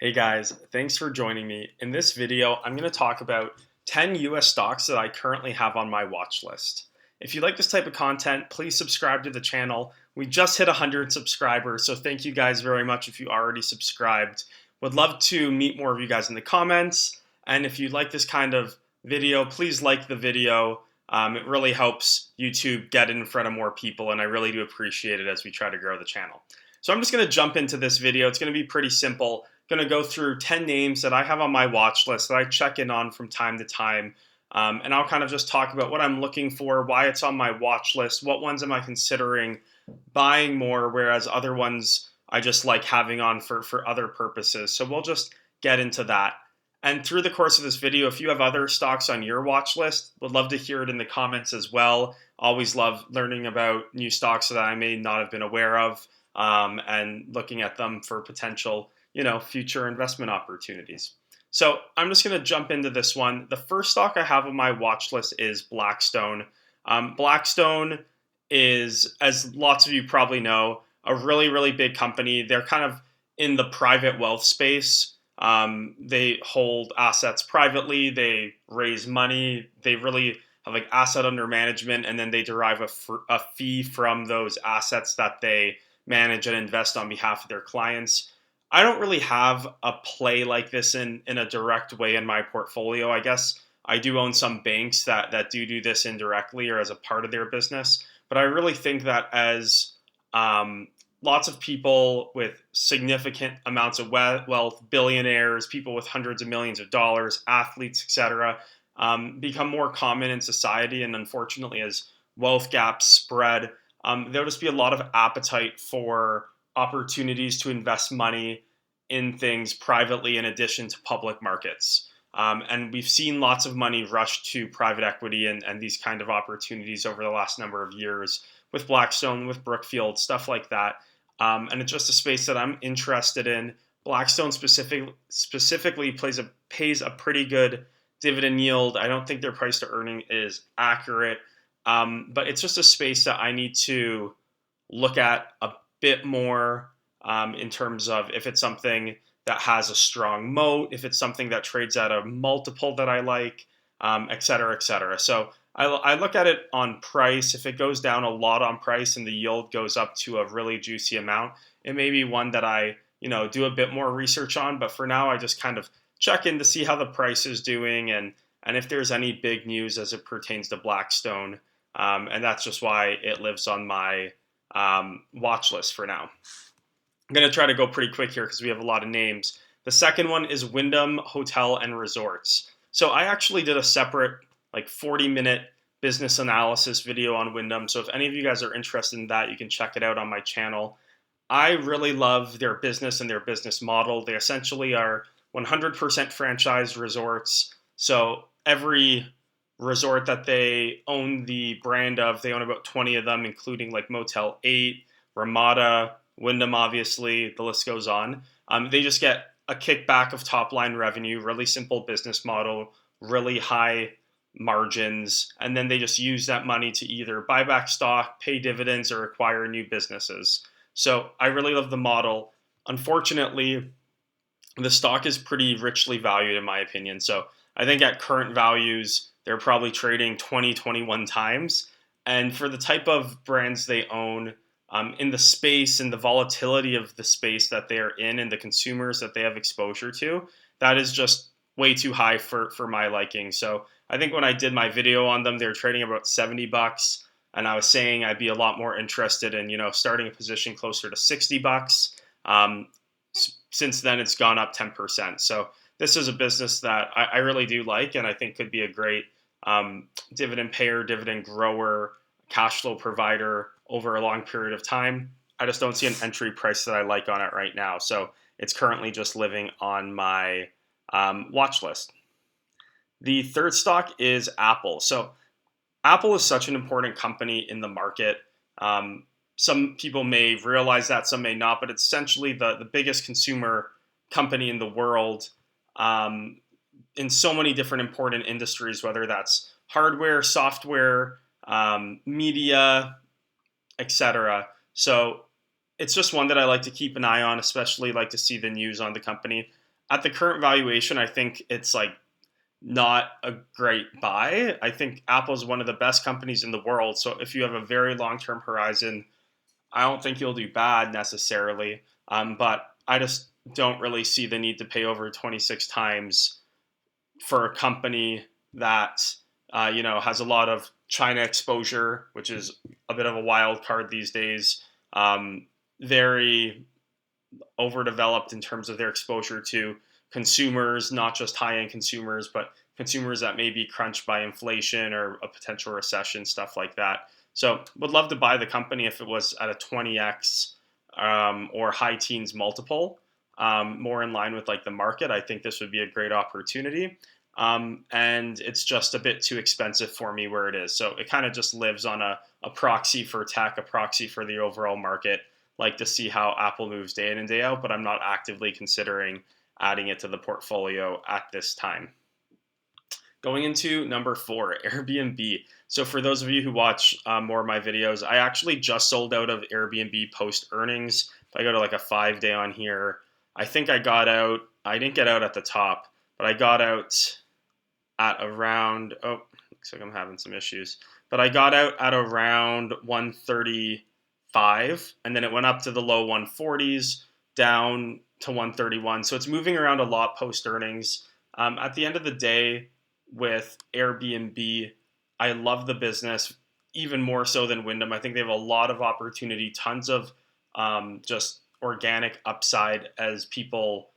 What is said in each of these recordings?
Hey guys, thanks for joining me. In this video, I'm going to talk about 10 US stocks that I currently have on my watch list. If you like this type of content, please subscribe to the channel. We just hit 100 subscribers, so thank you guys very much if you already subscribed. Would love to meet more of you guys in the comments. And if you like this kind of video, please like the video. It really helps YouTube get in front of more people, and I really do appreciate it as we try to grow the channel. So I'm just going to jump into this video. It's going to be pretty simple. Going to go through 10 names that I have on my watch list that I check in on from time to time. And I'll kind of just talk about what I'm looking for, why it's on my watch list, what ones am I considering buying more, whereas other ones I just like having on for other purposes. So we'll just get into that. And through the course of this video, if you have other stocks on your watch list, would love to hear it in the comments as well. Always love learning about new stocks that I may not have been aware of, and looking at them for potential future investment opportunities. So I'm just going to jump into this one. The first stock I have on my watch list is Blackstone. Blackstone is, as lots of you probably know, a really, really big company. They're kind of in the private wealth space. They hold assets privately. They raise money. They really have like asset under management, and then they derive a fee from those assets that they manage and invest on behalf of their clients. I don't really have a play like this in a direct way in my portfolio. I guess I do own some banks that do this indirectly or as a part of their business. But I really think that as lots of people with significant amounts of wealth, billionaires, people with hundreds of millions of dollars, athletes, etc., become more common in society. And unfortunately, as wealth gaps spread, there'll just be a lot of appetite for opportunities to invest money in things privately in addition to public markets. And we've seen lots of money rush to private equity and these kind of opportunities over the last number of years with Blackstone, with Brookfield, stuff like that. And it's just a space that I'm interested in. Blackstone specifically pays a pretty good dividend yield. I don't think their price to earning is accurate, but it's just a space that I need to look at a bit more in terms of if it's something that has a strong moat, if it's something that trades at a multiple that I like, et cetera, et cetera. So I look at it on price. If it goes down a lot on price and the yield goes up to a really juicy amount, it may be one that I do a bit more research on. But for now, I just kind of check in to see how the price is doing and if there's any big news as it pertains to Blackstone. And that's just why it lives on my watch list for now. I'm going to try to go pretty quick here because we have a lot of names. The second one is Wyndham Hotel and Resorts. So I actually did a separate 40-minute business analysis video on Wyndham. So if any of you guys are interested in that, you can check it out on my channel. I really love their business and their business model. They essentially are 100% franchised resorts. So every resort that they own the brand of, they own about 20 of them, including like Motel 8, Ramada, Wyndham, obviously, the list goes on. They just get a kickback of top line revenue, really simple business model, really high margins, and then they just use that money to either buy back stock, pay dividends, or acquire new businesses. So I really love the model. Unfortunately, the stock is pretty richly valued in my opinion. So I think at current values, they're probably trading 20, 21 times. And for the type of brands they own, in the space and the volatility of the space that they are in and the consumers that they have exposure to, that is just way too high for my liking. So I think when I did my video on them, they were trading about $70, and I was saying I'd be a lot more interested in starting a position closer to $60. Since then, it's gone up 10%. So this is a business that I really do like, and I think could be a great dividend payer, dividend grower, cash flow provider over a long period of time. I just don't see an entry price that I like on it right now. So it's currently just living on my watch list. The third stock is Apple. So Apple is such an important company in the market. Some people may realize that, some may not, but it's essentially the biggest consumer company in the world in so many different important industries, whether that's hardware, software, media, etc. So it's just one that I like to keep an eye on, especially like to see the news on the company. at the current valuation, I think it's like not a great buy. I think Apple is one of the best companies in the world. So if you have a very long term horizon, I don't think you'll do bad necessarily. But I just don't really see the need to pay over 26 times for a company that has a lot of China exposure, which is a bit of a wild card these days. Very overdeveloped in terms of their exposure to consumers, not just high-end consumers, but consumers that may be crunched by inflation or a potential recession, stuff like that. So would love to buy the company if it was at a 20x or high teens multiple, more in line with like the market. I think this would be a great opportunity. And it's just a bit too expensive for me where it is. So it kind of just lives on a proxy for tech, a proxy for the overall market. Like to see how Apple moves day in and day out, but I'm not actively considering adding it to the portfolio at this time. Going into number 4, Airbnb. So for those of you who watch more of my videos, I actually just sold out of Airbnb post earnings. If I go to like a 5-day on here, I think I got out. I didn't get out at the top, but I got out at around, looks like I'm having some issues, but I got out at around 135, and then it went up to the low 140s, down to 131. So it's moving around a lot post earnings. At the end of the day, with Airbnb, I love the business even more so than Wyndham. I think they have a lot of opportunity, tons of just organic upside as people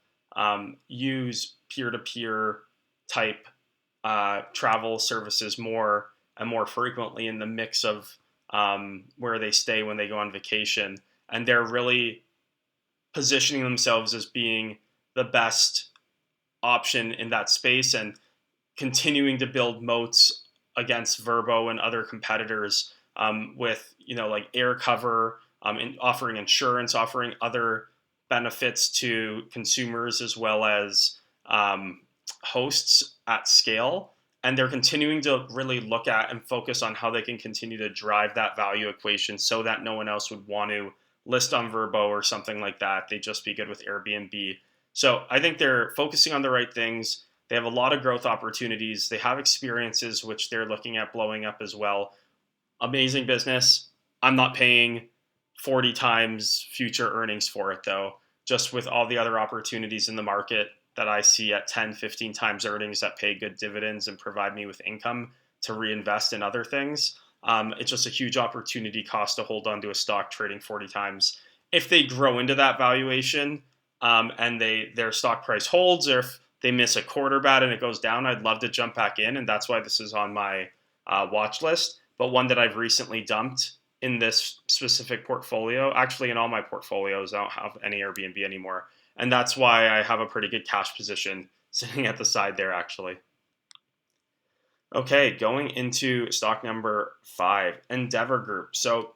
use peer-to-peer type travel services more and more frequently in the mix of where they stay when they go on vacation. And they're really positioning themselves as being the best option in that space and continuing to build moats against Vrbo and other competitors with, like air cover, offering insurance, offering other benefits to consumers as well as hosts at scale. And they're continuing to really look at and focus on how they can continue to drive that value equation so that no one else would want to list on Vrbo or something like that. They'd just be good with Airbnb. So I think they're focusing on the right things. They have a lot of growth opportunities. They have experiences which they're looking at blowing up as well. Amazing business. I'm not paying 40 times future earnings for it though, just with all the other opportunities in the market that I see at 10, 15 times earnings that pay good dividends and provide me with income to reinvest in other things. It's just a huge opportunity cost to hold on to a stock trading 40 times. If they grow into that valuation and their stock price holds, or if they miss a quarter bat and it goes down, I'd love to jump back in. And that's why this is on my watch list, but one that I've recently dumped in this specific portfolio. Actually, in all my portfolios, I don't have any Airbnb anymore. And that's why I have a pretty good cash position sitting at the side there, actually. Okay, going into stock number 5, Endeavor Group. So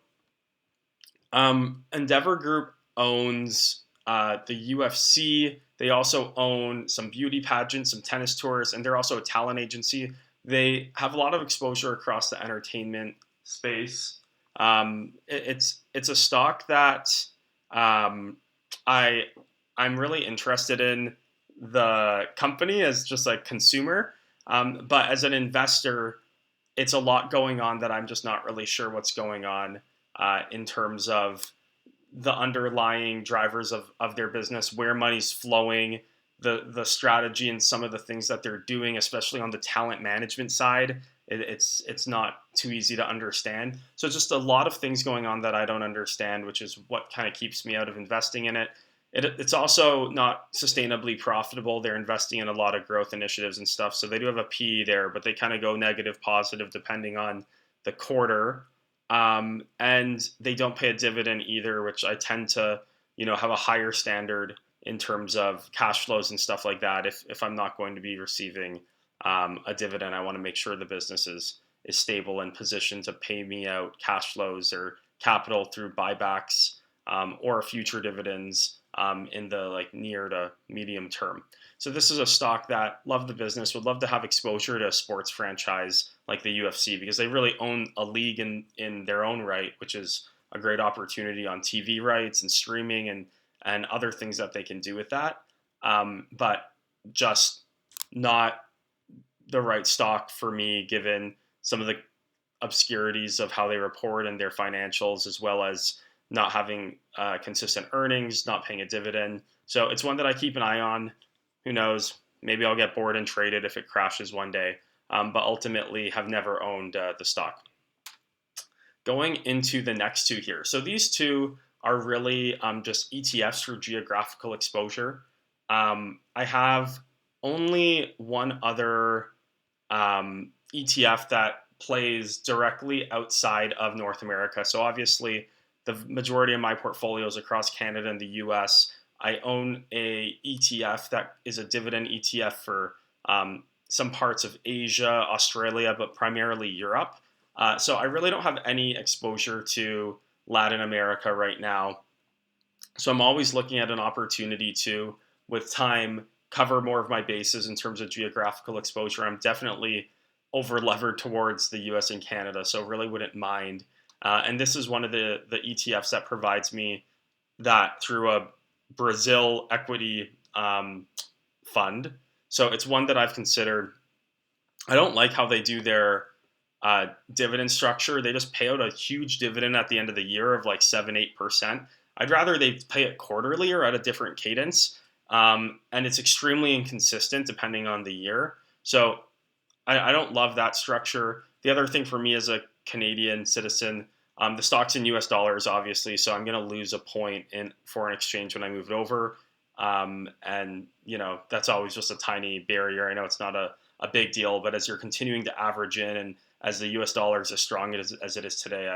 Endeavor Group owns the UFC. They also own some beauty pageants, some tennis tours, and they're also a talent agency. They have a lot of exposure across the entertainment space. It's a stock that I'm really interested in the company as just like consumer, but as an investor, it's a lot going on that I'm just not really sure what's going on in terms of the underlying drivers of their business, where money's flowing, the strategy and some of the things that they're doing, especially on the talent management side. It's not too easy to understand. So just a lot of things going on that I don't understand, which is what kind of keeps me out of investing in it. It's also not sustainably profitable. They're investing in a lot of growth initiatives and stuff. So they do have a PE there, but they kind of go negative, positive, depending on the quarter. And they don't pay a dividend either, which I tend to, have a higher standard in terms of cash flows and stuff like that. If I'm not going to be receiving a dividend, I want to make sure the business is stable and positioned to pay me out cash flows or capital through buybacks or future dividends in the near to medium term. So this is a stock that love the business, would love to have exposure to a sports franchise like the UFC, because they really own a league in their own right, which is a great opportunity on TV rights and streaming and other things that they can do with that. but just not the right stock for me given some of the obscurities of how they report and their financials, as well as not having consistent earnings, not paying a dividend. So it's one that I keep an eye on. Who knows? Maybe I'll get bored and trade it if it crashes one day. But ultimately, have never owned the stock. Going into the next two here. So these two are really just ETFs for geographical exposure. I have only one other ETF that plays directly outside of North America. So obviously, the majority of my portfolio is across Canada and the US. I own a ETF that is a dividend ETF for some parts of Asia, Australia, but primarily Europe. So I really don't have any exposure to Latin America right now. So I'm always looking at an opportunity to, with time, cover more of my bases in terms of geographical exposure. I'm definitely over levered towards the US and Canada, so really wouldn't mind. And this is one of the ETFs that provides me that through a Brazil equity fund. So it's one that I've considered. I don't like how they do their dividend structure. They just pay out a huge dividend at the end of the year of like 7-8%. I'd rather they pay it quarterly or at a different cadence. And it's extremely inconsistent depending on the year. So I don't love that structure. The other thing for me as a Canadian citizen, the stock's in US dollars, obviously, so I'm going to lose a point in foreign exchange when I move it over. And, that's always just a tiny barrier. I know it's not a big deal, but as you're continuing to average in and as the US dollar is as strong as it is today,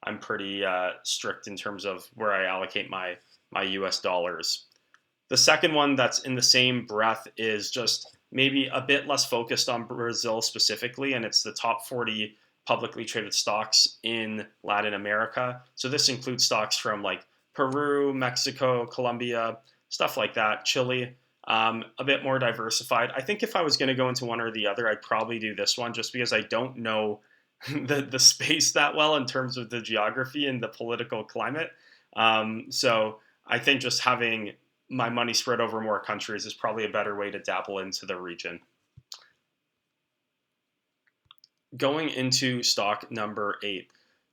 I'm pretty strict in terms of where I allocate my US dollars. The second one that's in the same breath is just maybe a bit less focused on Brazil specifically, and it's the top 40 publicly traded stocks in Latin America. So this includes stocks from like Peru, Mexico, Colombia, stuff like that, Chile, a bit more diversified. I think if I was going to go into one or the other, I'd probably do this one just because I don't know the space that well in terms of the geography and the political climate. So I think just having my money spread over more countries is probably a better way to dabble into the region. Going into stock number 8,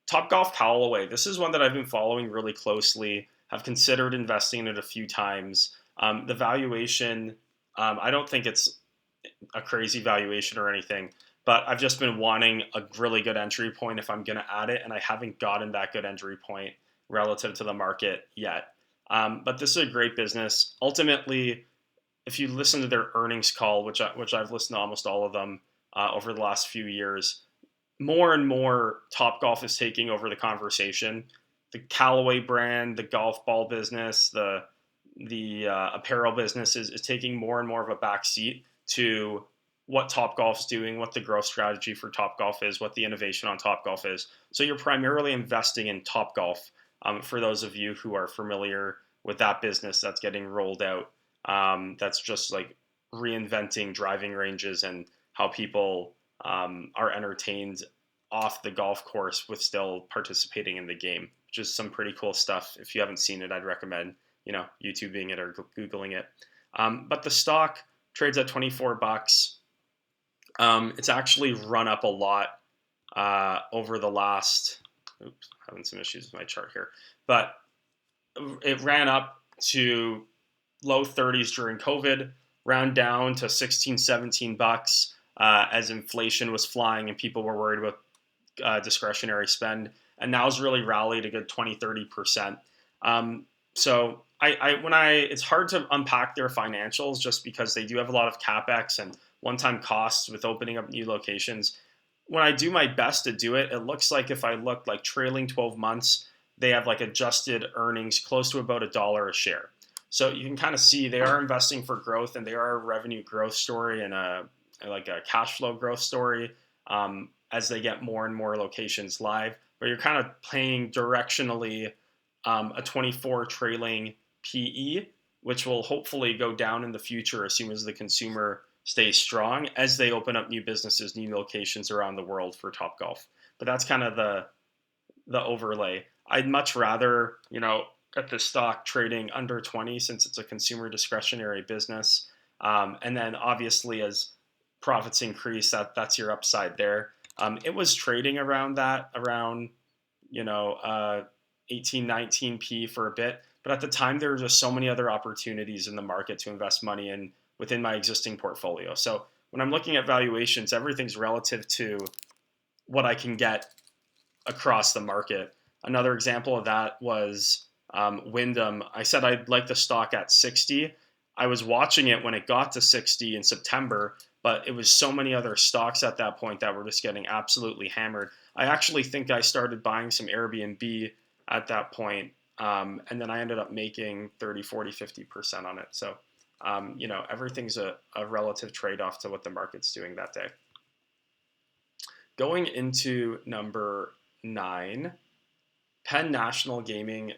Topgolf Callaway. This is one that I've been following really closely. Have considered investing in it a few times. The valuation, I don't think it's a crazy valuation or anything, but I've just been wanting a really good entry point if I'm going to add it, and I haven't gotten that good entry point relative to the market yet. But this is a great business. Ultimately, if you listen to their earnings call, which I've listened to almost all of them over the last few years, more and more Topgolf is taking over the conversation. The Callaway brand, the golf ball business, the apparel business is taking more and more of a back seat to what Topgolf's doing, what the growth strategy for Topgolf is, what the innovation on Topgolf is. So you're primarily investing in Topgolf. For those of you who are familiar with that business that's getting rolled out, that's just like reinventing driving ranges and how people are entertained off the golf course with still participating in the game, which is some pretty cool stuff. If you haven't seen it, I'd recommend YouTubing it or Googling it. But the stock trades at $24. It's actually run up a lot over the last. Oops, having some issues with my chart here, but it ran up to low 30s during COVID, ran down to 16, $17 as inflation was flying and people were worried about discretionary spend, and now it's really rallied a good 20-30%. So it's hard to unpack their financials just because they do have a lot of capex and one-time costs with opening up new locations. When I do my best to do it, it looks like if I look like trailing 12 months, they have like adjusted earnings close to about $1 a share. So you can kind of see they are investing for growth, and they are a revenue growth story and a cash flow growth story as they get more and more locations live. But you're kind of playing directionally a 24 trailing PE, which will hopefully go down in the future as soon as the consumer stays strong as they open up new businesses, new locations around the world for Topgolf. But that's kind of the overlay. I'd much rather, at the stock trading under 20 since it's a consumer discretionary business. And then obviously as profits increase, that's your upside there. It was trading around that, around, you know, 18, 19p for a bit. But at the time, there were just so many other opportunities in the market to invest money in within my existing portfolio. So when I'm looking at valuations, everything's relative to what I can get across the market. Another example of that was Wyndham. I said I'd like the stock at 60. I was watching it when it got to 60 in September, but it was so many other stocks at that point that were just getting absolutely hammered. I actually think I started buying some Airbnb at that point, and then I ended up making 30, 40, 50% on it. So, everything's a relative trade-off to what the market's doing that day. Going into number 9, Penn National Gaming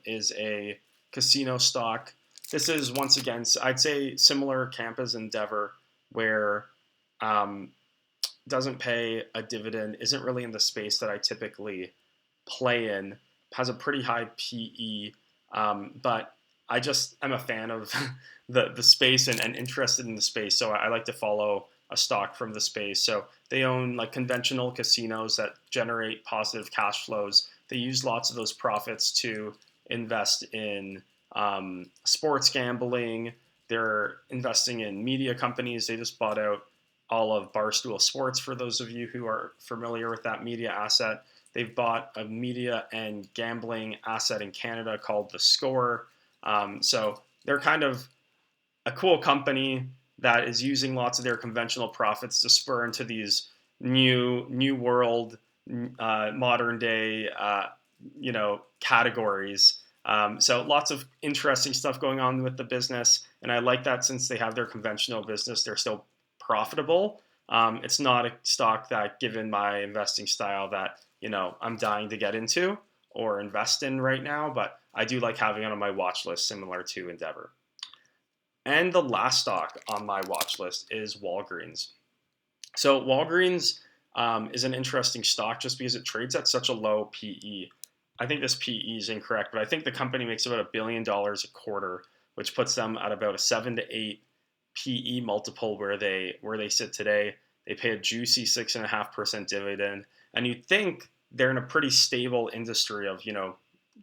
is a casino stock. This is, once again, I'd say similar camp as Endeavor, where doesn't pay a dividend, isn't really in the space that I typically play in, has a pretty high PE, but I'm a fan of the space and interested in the space, so I like to follow a stock from the space. So they own like conventional casinos that generate positive cash flows. They use lots of those profits to invest in sports gambling. They're investing in media companies. They just bought out all of Barstool Sports, for those of you who are familiar with that media asset. They've bought a media and gambling asset in Canada called The Score. So they're kind of a cool company that is using lots of their conventional profits to spur into these new world, modern day, categories. So lots of interesting stuff going on with the business, and I like that since they have their conventional business, they're still profitable. It's not a stock that, given my investing style, that I'm dying to get into or invest in right now, but I do like having it on my watch list, similar to Endeavor. And the last stock on my watch list is Walgreens. So Walgreens is an interesting stock just because it trades at such a low PE. I think this PE is incorrect, but I think the company makes about $1 billion a quarter, which puts them at about a 7 to 8 PE multiple where they sit today. They pay a juicy 6.5% dividend, and you'd think they're in a pretty stable industry of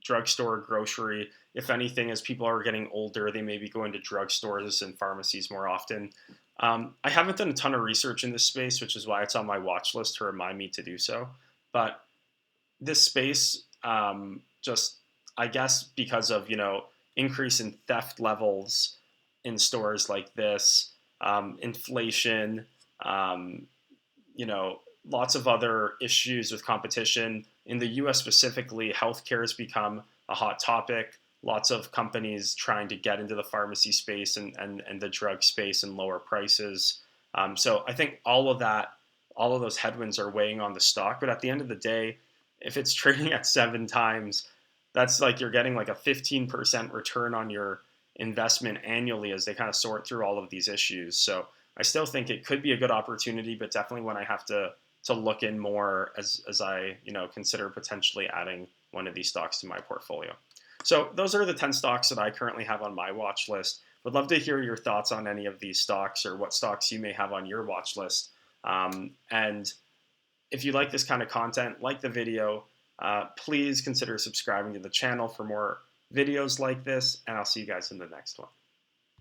drugstore, grocery. If anything, as people are getting older, they may be going to drugstores and pharmacies more often. I haven't done a ton of research in this space, which is why it's on my watch list to remind me to do so. But this space, just I guess because of increase in theft levels in stores like this, inflation, lots of other issues with competition. In the US specifically, healthcare has become a hot topic. Lots of companies trying to get into the pharmacy space and the drug space and lower prices. So I think all of those headwinds are weighing on the stock. But at the end of the day, if it's trading at 7 times, that's like you're getting like a 15% return on your investment annually as they kind of sort through all of these issues. So I still think it could be a good opportunity, but definitely when I have to look in more as I consider potentially adding one of these stocks to my portfolio. So those are the 10 stocks that I currently have on my watch list. Would love to hear your thoughts on any of these stocks or what stocks you may have on your watch list. And if you like this kind of content, like the video, please consider subscribing to the channel for more videos like this, and I'll see you guys in the next one.